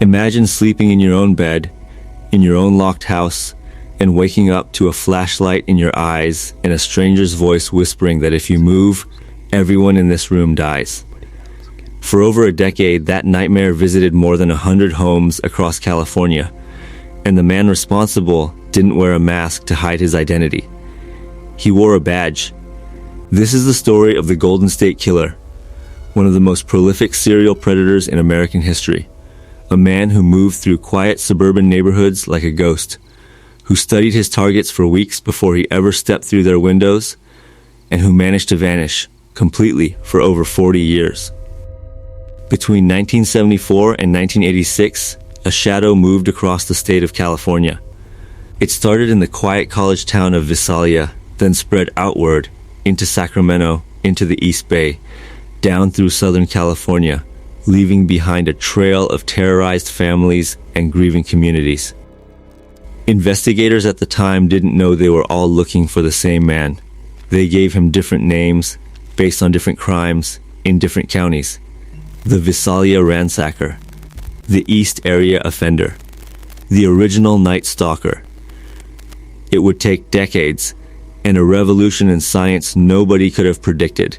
Imagine sleeping in your own bed, in your own locked house, and waking up to a flashlight in your eyes and a stranger's voice whispering that if you move, everyone in this room dies. For over a decade, that nightmare visited more than 100 homes across California, and the man responsible didn't wear a mask to hide his identity. He wore a badge. This is the story of the Golden State Killer, one of the most prolific serial predators in American history. A man who moved through quiet suburban neighborhoods like a ghost, who studied his targets for weeks before he ever stepped through their windows, and who managed to vanish completely for over 40 years. Between 1974 and 1986, a shadow moved across the state of California. It started in the quiet college town of Visalia, then spread outward into Sacramento, into the East Bay, down through Southern California, leaving behind a trail of terrorized families and grieving communities. Investigators at the time didn't know they were all looking for the same man. They gave him different names based on different crimes in different counties. The Visalia Ransacker, the East Area Offender, the original Night Stalker. It would take decades and a revolution in science nobody could have predicted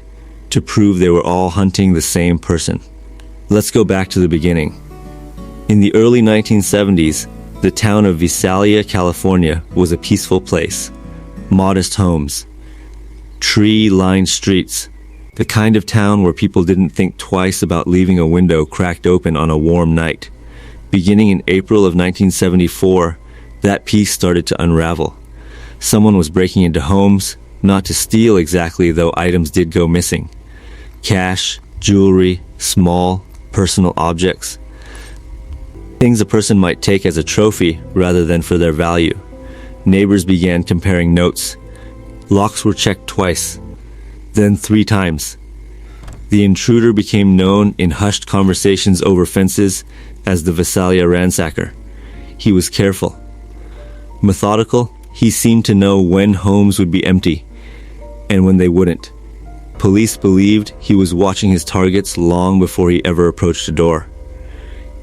to prove they were all hunting the same person. Let's go back to the beginning. In the early 1970s, the town of Visalia, California was a peaceful place. Modest homes, tree-lined streets, the kind of town where people didn't think twice about leaving a window cracked open on a warm night. Beginning in April of 1974, that peace started to unravel. Someone was breaking into homes, not to steal exactly, though items did go missing. Cash, jewelry, small, personal objects. Things a person might take as a trophy rather than for their value. Neighbors began comparing notes. Locks were checked twice, then 3 times. The intruder became known in hushed conversations over fences as the Visalia Ransacker. He was careful, methodical. He seemed to know when homes would be empty and when they wouldn't. Police believed he was watching his targets long before he ever approached a door.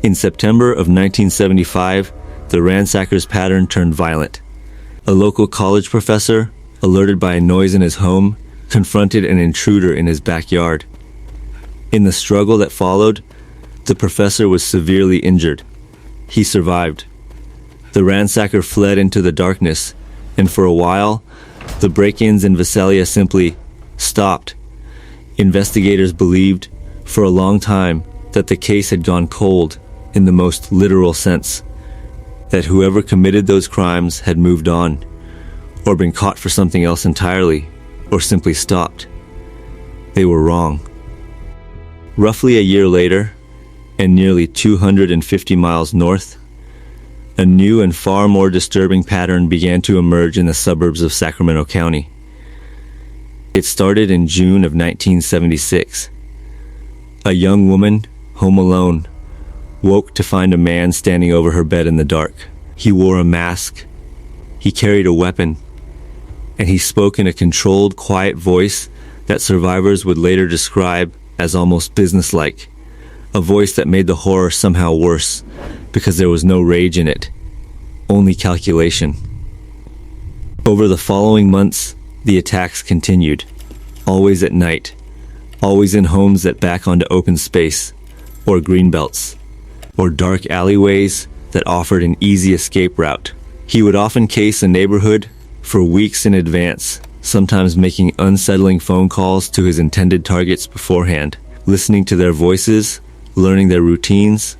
In September of 1975, the ransacker's pattern turned violent. A local college professor, alerted by a noise in his home, confronted an intruder in his backyard. In the struggle that followed, the professor was severely injured. He survived. The ransacker fled into the darkness, and for a while, the break-ins in Visalia simply stopped. Investigators believed, for a long time, that the case had gone cold in the most literal sense, that whoever committed those crimes had moved on, or been caught for something else entirely, or simply stopped. They were wrong. Roughly a year later, and nearly 250 miles north, a new and far more disturbing pattern began to emerge in the suburbs of Sacramento County. It started in June of 1976. A young woman, home alone, woke to find a man standing over her bed in the dark. He wore a mask, he carried a weapon, and he spoke in a controlled, quiet voice that survivors would later describe as almost businesslike, a voice that made the horror somehow worse because there was no rage in it, only calculation. Over the following months, the attacks continued, always at night, always in homes that back onto open space, or greenbelts, or dark alleyways that offered an easy escape route. He would often case a neighborhood for weeks in advance, sometimes making unsettling phone calls to his intended targets beforehand, listening to their voices, learning their routines.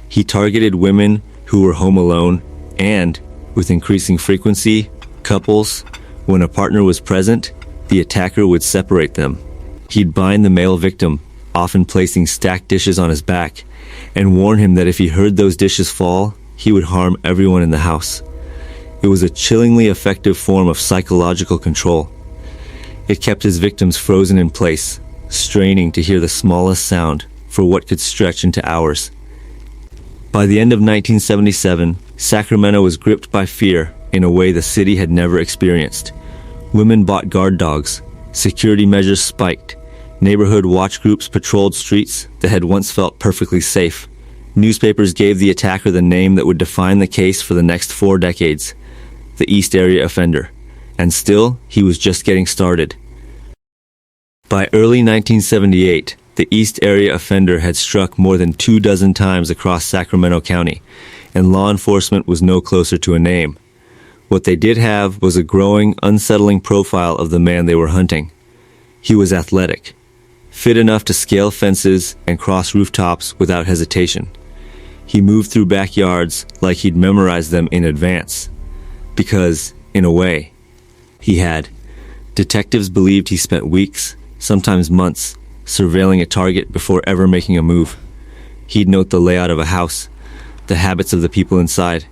He targeted women who were home alone and, with increasing frequency, couples. When a partner was present, the attacker would separate them. He'd bind the male victim, often placing stacked dishes on his back, and warn him that if he heard those dishes fall, he would harm everyone in the house. It was a chillingly effective form of psychological control. It kept his victims frozen in place, straining to hear the smallest sound for what could stretch into hours. By the end of 1977, Sacramento was gripped by fear in a way the city had never experienced. Women bought guard dogs, security measures spiked, neighborhood watch groups patrolled streets that had once felt perfectly safe, Newspapers gave the attacker the name that would define the case for the next 4 decades, the East Area Offender. And still, he was just getting started. By early 1978, the East Area Offender had struck more than 24 times across Sacramento County, and law enforcement was no closer to a name. What they did have was a growing, unsettling profile of the man they were hunting. He was athletic, fit enough to scale fences and cross rooftops without hesitation. He moved through backyards like he'd memorized them in advance. Because, in a way, he had. Detectives believed he spent weeks, sometimes months, surveilling a target before ever making a move. He'd note the layout of a house, the habits of the people inside,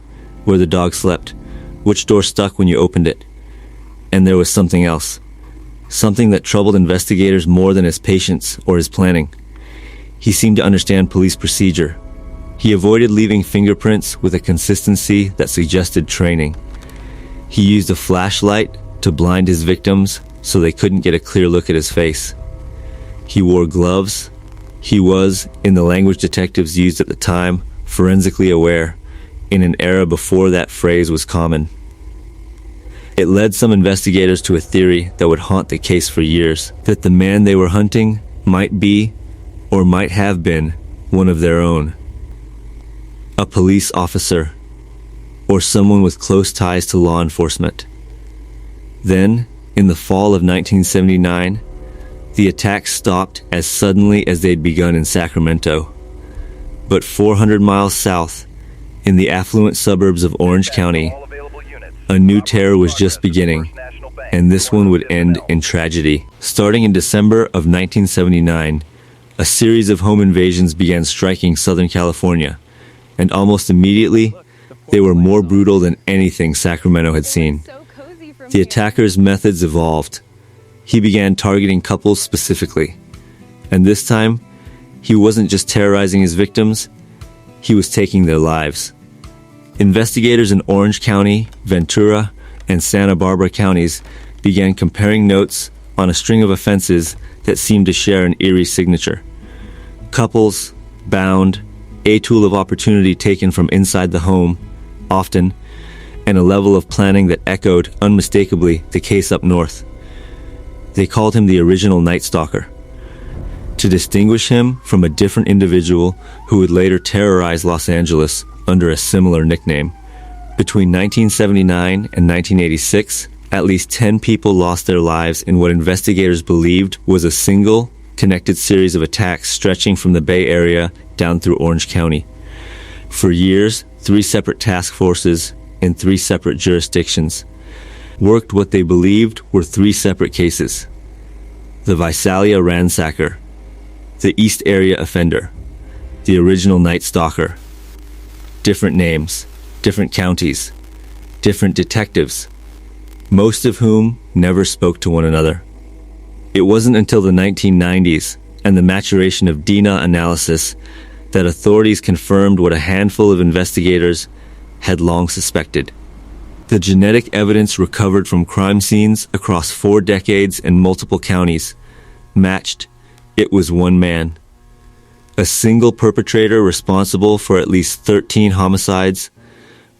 where the dog slept, which door stuck when you opened it. And there was something else. Something that troubled investigators more than his patience or his planning. He seemed to understand police procedure. He avoided leaving fingerprints with a consistency that suggested training. He used a flashlight to blind his victims so they couldn't get a clear look at his face. He wore gloves. He was, in the language detectives used at the time, forensically aware, in an era before that phrase was common. It led some investigators to a theory that would haunt the case for years, that the man they were hunting might be, or might have been, one of their own. A police officer, or someone with close ties to law enforcement. Then, in the fall of 1979, the attacks stopped as suddenly as they'd begun in Sacramento. But 400 miles south, in the affluent suburbs of Orange County, a new terror was just beginning, and this one would end in tragedy. Starting in December of 1979, a series of home invasions began striking Southern California, and almost immediately, they were more brutal than anything Sacramento had seen. The attacker's methods evolved. He began targeting couples specifically, and this time, he wasn't just terrorizing his victims, he was taking their lives. Investigators in Orange County, Ventura, and Santa Barbara counties began comparing notes on a string of offenses that seemed to share an eerie signature. Couples, bound, a tool of opportunity taken from inside the home, often, and a level of planning that echoed unmistakably the case up north. They called him the original Night Stalker, to distinguish him from a different individual who would later terrorize Los Angeles under a similar nickname. Between 1979 and 1986, at least 10 people lost their lives in what investigators believed was a single, connected series of attacks stretching from the Bay Area down through Orange County. For years, 3 separate task forces in 3 separate jurisdictions worked what they believed were 3 separate cases. The Visalia Ransacker, the East Area Offender, the original Night Stalker. Different names, different counties, different detectives, most of whom never spoke to one another. It wasn't until the 1990s and the maturation of DNA analysis that authorities confirmed what a handful of investigators had long suspected. The genetic evidence recovered from crime scenes across 4 decades and multiple counties matched. It was one man. A single perpetrator responsible for at least 13 homicides,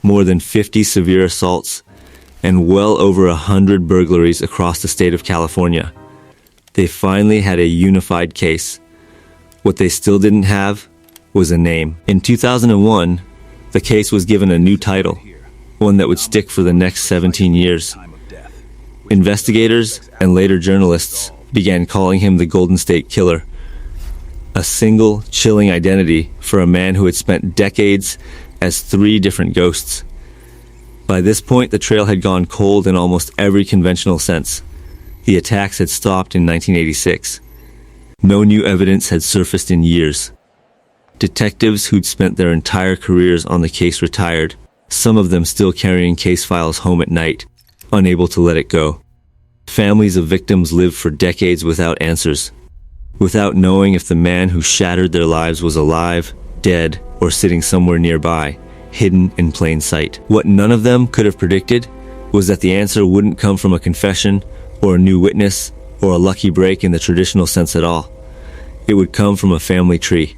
more than 50 severe assaults, and well over 100 burglaries across the state of California. They finally had a unified case. What they still didn't have was a name. In 2001, the case was given a new title, one that would stick for the next 17 years. Investigators and later journalists began calling him the Golden State Killer, a single, chilling identity for a man who had spent decades as 3 different ghosts. By this point, the trail had gone cold in almost every conventional sense. The attacks had stopped in 1986. No new evidence had surfaced in years. Detectives who'd spent their entire careers on the case retired, some of them still carrying case files home at night, unable to let it go. Families of victims lived for decades without answers, without knowing if the man who shattered their lives was alive, dead, or sitting somewhere nearby, hidden in plain sight. What none of them could have predicted was that the answer wouldn't come from a confession, or a new witness, or a lucky break in the traditional sense at all. It would come from a family tree.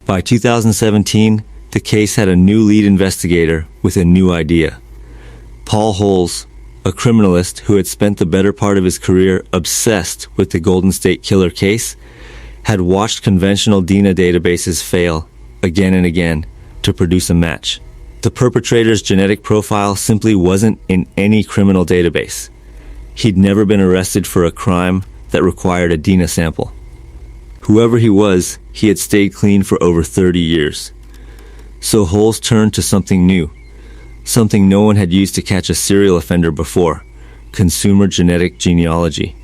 By 2017, the case had a new lead investigator with a new idea. Paul Holes, a criminalist who had spent the better part of his career obsessed with the Golden State Killer case, had watched conventional DNA databases fail again and again to produce a match. The perpetrator's genetic profile simply wasn't in any criminal database. He'd never been arrested for a crime that required a DNA sample. Whoever he was, he had stayed clean for over 30 years. So Holes turned to something new, something no one had used to catch a serial offender before: consumer genetic genealogy.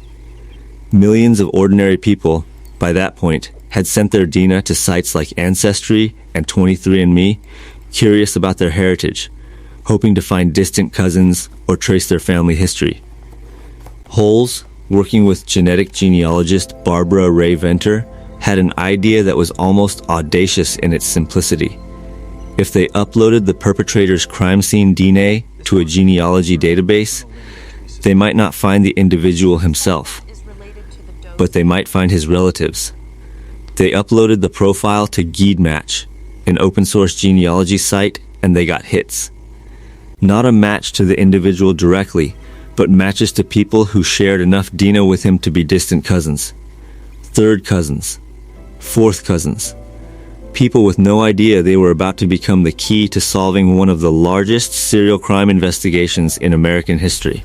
Millions of ordinary people, by that point, had sent their DNA to sites like Ancestry and 23andMe, curious about their heritage, hoping to find distant cousins or trace their family history. Holes, working with genetic genealogist Barbara Ray Venter, had an idea that was almost audacious in its simplicity. If they uploaded the perpetrator's crime scene DNA to a genealogy database, they might not find the individual himself, but they might find his relatives. They uploaded the profile to GeneMatch, an open-source genealogy site, and they got hits. Not a match to the individual directly, but matches to people who shared enough DNA with him to be distant cousins, third cousins, fourth cousins, people with no idea they were about to become the key to solving one of the largest serial crime investigations in American history.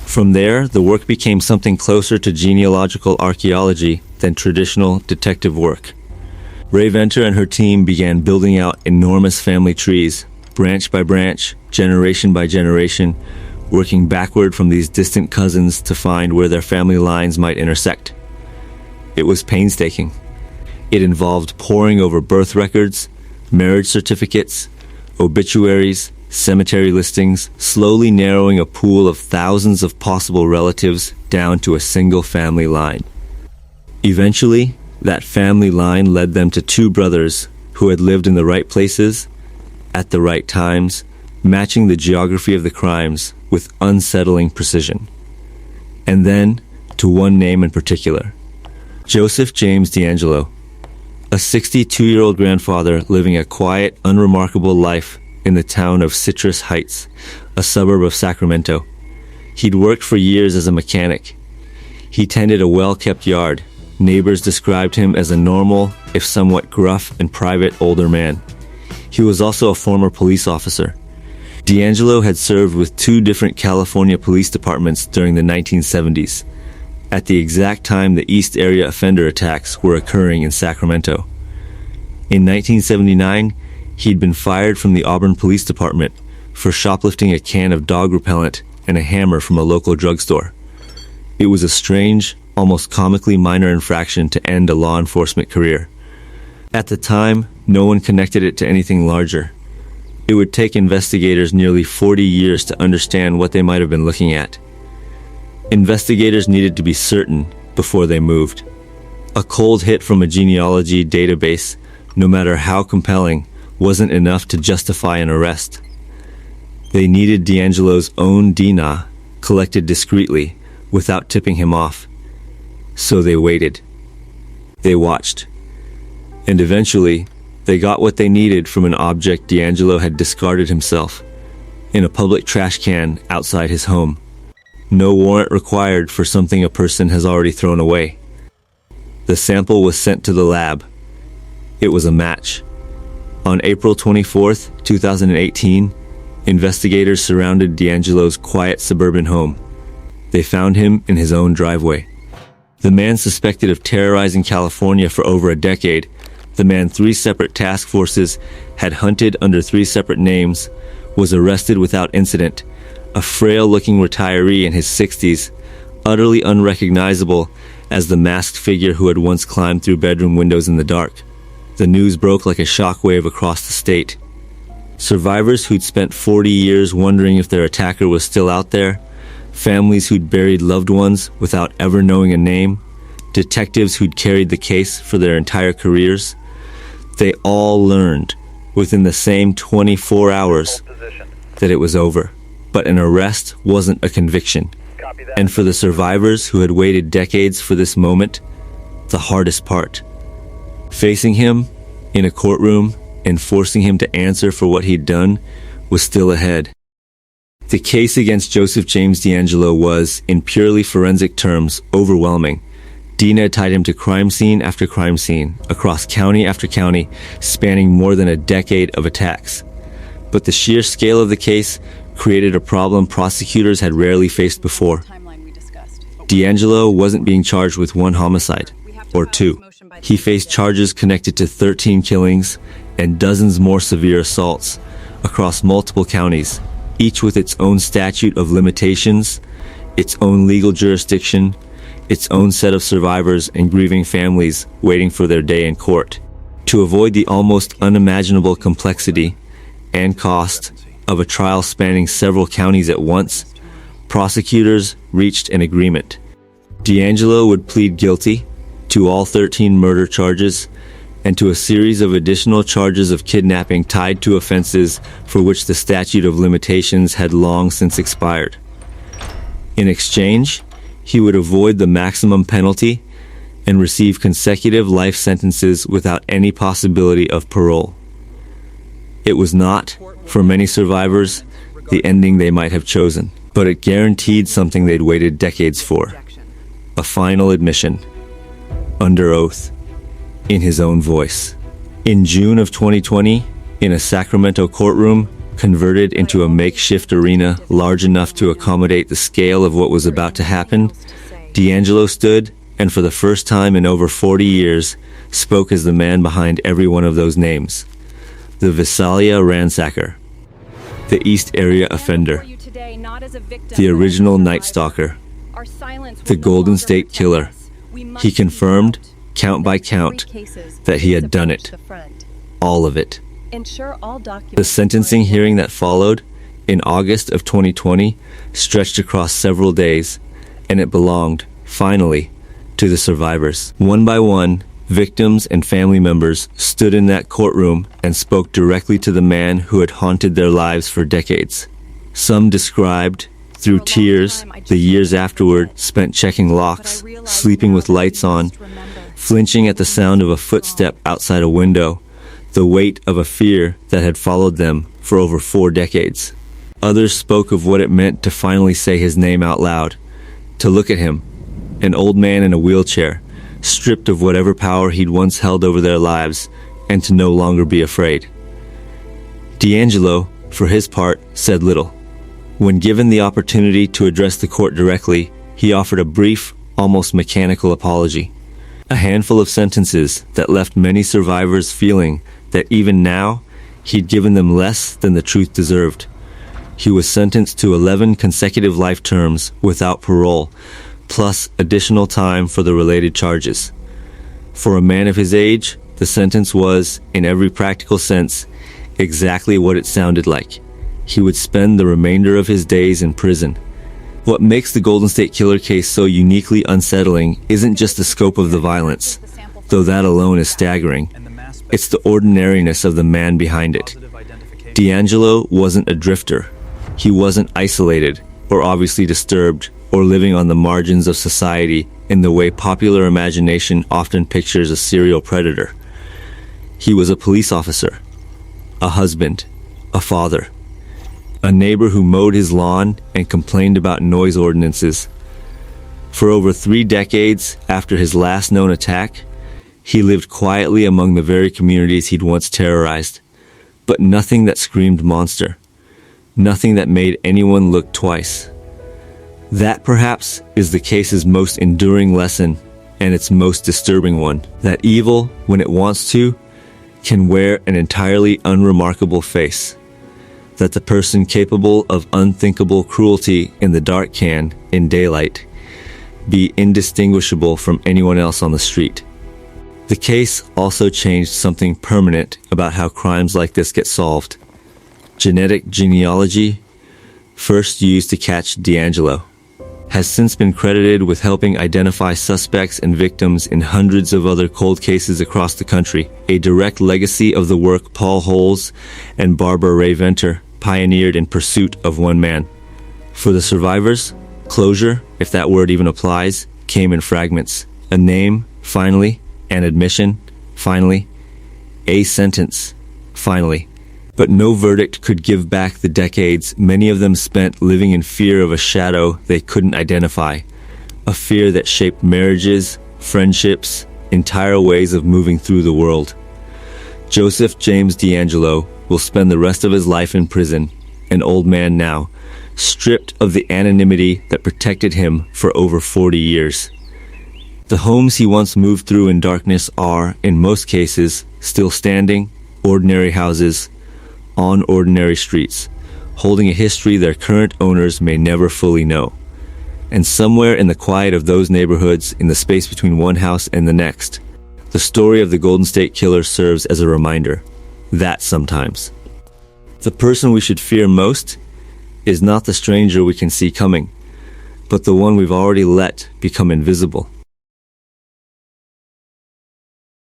From there, the work became something closer to genealogical archaeology than traditional detective work. Ray Venter and her team began building out enormous family trees, branch by branch, generation by generation, working backward from these distant cousins to find where their family lines might intersect. It was painstaking. It involved poring over birth records, marriage certificates, obituaries, cemetery listings, slowly narrowing a pool of thousands of possible relatives down to a single family line. Eventually, that family line led them to two brothers who had lived in the right places, at the right times, matching the geography of the crimes with unsettling precision. And then, to one name in particular, Joseph James DeAngelo, a 62-year-old grandfather living a quiet, unremarkable life in the town of Citrus Heights, a suburb of Sacramento. He'd worked for years as a mechanic. He tended a well-kept yard. Neighbors described him as a normal, if somewhat gruff and private older man. He was also a former police officer. DeAngelo had served with two different California police departments during the 1970s, at the exact time the East Area offender attacks were occurring in Sacramento. In 1979, he'd been fired from the Auburn Police Department for shoplifting a can of dog repellent and a hammer from a local drugstore. It was a strange, almost comically minor infraction to end a law enforcement career. At the time, no one connected it to anything larger. It would take investigators nearly 40 years to understand what they might have been looking at. Investigators needed to be certain before they moved. A cold hit from a genealogy database, no matter how compelling, wasn't enough to justify an arrest. They needed DeAngelo's own DNA, collected discreetly, without tipping him off. So they waited. They watched. And eventually, they got what they needed from an object DeAngelo had discarded himself, in a public trash can outside his home. No warrant required for something a person has already thrown away. The sample was sent to the lab. It was a match. On April 24th, 2018, investigators surrounded DeAngelo's quiet suburban home. They found him in his own driveway. The man, suspected of terrorizing California for over a decade, the man 3 separate task forces had hunted under 3 separate names, was arrested without incident, a frail-looking retiree in his 60s, utterly unrecognizable as the masked figure who had once climbed through bedroom windows in the dark. The news broke like a shockwave across the state. Survivors who'd spent 40 years wondering if their attacker was still out there, families who'd buried loved ones without ever knowing a name, detectives who'd carried the case for their entire careers, they all learned within the same 24 hours that it was over. But an arrest wasn't a conviction. And for the survivors who had waited decades for this moment, the hardest part. Facing him in a courtroom and forcing him to answer for what he'd done was still ahead. The case against Joseph James DeAngelo was, in purely forensic terms, overwhelming. Dina tied him to crime scene after crime scene, across county after county, spanning more than a decade of attacks. But the sheer scale of the case created a problem prosecutors had rarely faced before. DeAngelo wasn't being charged with one homicide, or two. He faced charges connected to 13 killings and dozens more severe assaults across multiple counties, each with its own statute of limitations, its own legal jurisdiction, its own set of survivors and grieving families waiting for their day in court. To avoid the almost unimaginable complexity and cost of a trial spanning several counties at once, prosecutors reached an agreement. DeAngelo would plead guilty to all 13 murder charges and to a series of additional charges of kidnapping tied to offenses for which the statute of limitations had long since expired. In exchange, he would avoid the maximum penalty and receive consecutive life sentences without any possibility of parole. It was not, for many survivors, the ending they might have chosen, but it guaranteed something they'd waited decades for: a final admission, under oath, in his own voice. In June of 2020, in a Sacramento courtroom converted into a makeshift arena large enough to accommodate the scale of what was about to happen, DeAngelo stood and for the first time in over 40 years spoke as the man behind every one of those names: the Visalia ransacker, the East Area offender, the original Night Stalker, the Golden State Killer. He confirmed, count by count, that he had done it. All of it. The sentencing hearing that followed, in August of 2020, stretched across several days, and it belonged, finally, to the survivors. One by one, victims and family members stood in that courtroom and spoke directly to the man who had haunted their lives for decades. Some described, through tears, the years afterward spent checking locks, sleeping with lights on, flinching at the sound of a footstep outside a window, the weight of a fear that had followed them for over 4 decades. Others spoke of what it meant to finally say his name out loud, to look at him, an old man in a wheelchair, stripped of whatever power he'd once held over their lives, and to no longer be afraid. DeAngelo, for his part, said little. When given the opportunity to address the court directly, he offered a brief, almost mechanical apology. A handful of sentences that left many survivors feeling that even now, he'd given them less than the truth deserved. He was sentenced to 11 consecutive life terms without parole, plus additional time for the related charges. For a man of his age, the sentence was, in every practical sense, exactly what it sounded like. He would spend the remainder of his days in prison. What makes the Golden State Killer case so uniquely unsettling isn't just the scope of the violence, though that alone is staggering. It's the ordinariness of the man behind it. DeAngelo wasn't a drifter. He wasn't isolated, or obviously disturbed, or living on the margins of society in the way popular imagination often pictures a serial predator. He was a police officer, a husband, a father, a neighbor who mowed his lawn and complained about noise ordinances. For over 3 decades after his last known attack, he lived quietly among the very communities he'd once terrorized, but nothing that screamed monster, nothing that made anyone look twice. That perhaps is the case's most enduring lesson and its most disturbing one, that evil, when it wants to, can wear an entirely unremarkable face. That the person capable of unthinkable cruelty in the dark can, in daylight, be indistinguishable from anyone else on the street. The case also changed something permanent about how crimes like this get solved. Genetic genealogy, first used to catch DeAngelo, has since been credited with helping identify suspects and victims in hundreds of other cold cases across the country, a direct legacy of the work Paul Holes and Barbara Ray Venter pioneered in pursuit of one man. For the survivors, closure, if that word even applies, came in fragments. A name, finally, an admission, finally, A sentence, finally. But no verdict could give back the decades many of them spent living in fear of a shadow they couldn't identify, a fear that shaped marriages, friendships, entire ways of moving through the world. Joseph James DeAngelo will spend the rest of his life in prison, an old man now, stripped of the anonymity that protected him for over 40 years. The homes he once moved through in darkness are, in most cases, still standing, ordinary houses, on ordinary streets, holding a history their current owners may never fully know. And somewhere in the quiet of those neighborhoods, in the space between one house and the next, the story of the Golden State Killer serves as a reminder. That sometimes. The person we should fear most is not the stranger we can see coming, but the one we've already let become invisible.